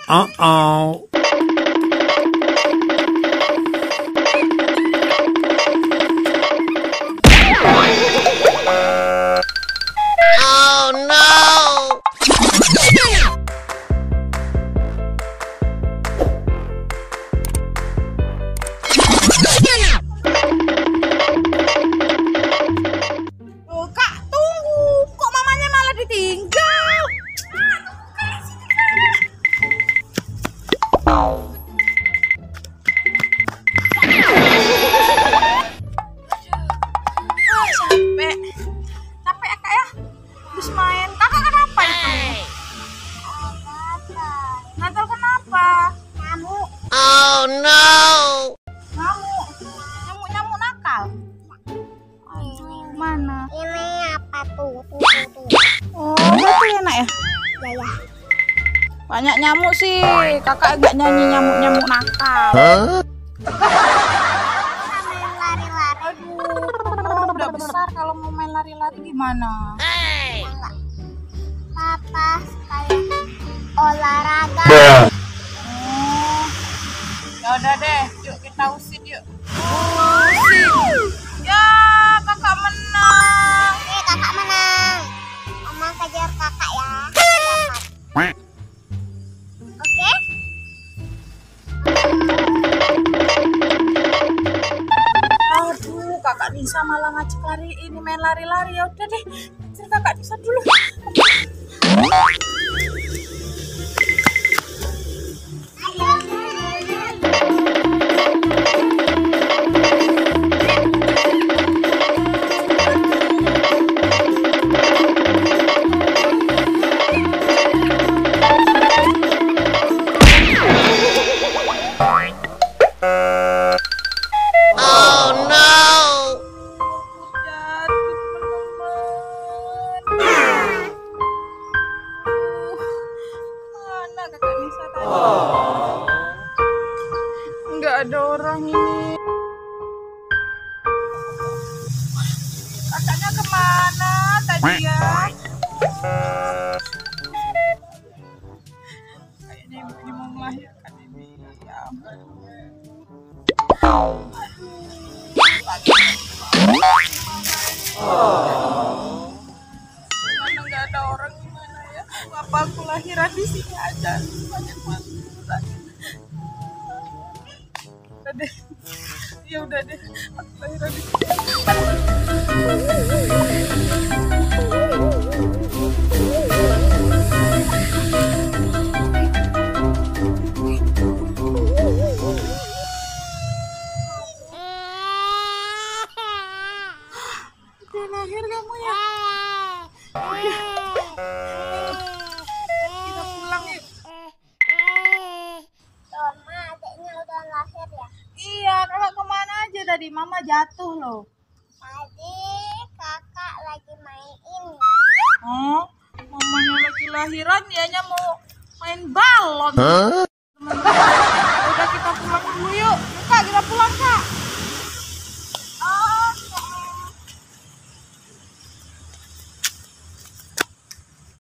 Uh-oh. Oh no! Oh, Kak, tunggu. Kok mamanya malah ditinggal? Capek. Capek ya, Kak ya? Habis main. Kakak kenapa itu? Natal kenapa? Oh no! Nyamuk nakal. Aduh, mana? Ini apa tuh? Oh, itu enak ya? Ya. Banyak nyamuk sih. Kakak agak nyanyi nyamuk nakal. Main lari-lari. Aduh, udah besar kalau mau main lari-lari gimana? Papa kayak olahraga. Oh, ya udah deh, yuk kita usir yuk. Usir. Ya, kakak menang. Kakak menang. Mama kejar kakak ya. Oke? Aduh, kakak Nisa malah ngajak lari ini main lari-lari. Ya udah deh, kejar kakak Nisa dulu. Oh no! Mana kakak Nisa tadi? Nggak ada orang ini. Kakaknya kemana tadi ya? Kayaknya ibu ini mau melahirkan ini. Ya ampun. Mana nggak ada orang gimana ya? Apa aku lahiran di sini aja? Banyak banget. Udah deh. Ya udah deh. Aku lahiran di sini. Udah lahir kamu ya? Kita pulang yuk. Mama, adiknya udah lahir ya? Iya, kakak kemana aja tadi? Mama jatuh loh. Tadi kakak lagi main ini. Oh, mamanya lagi lahiran, dianya mau main balon. Teman-teman.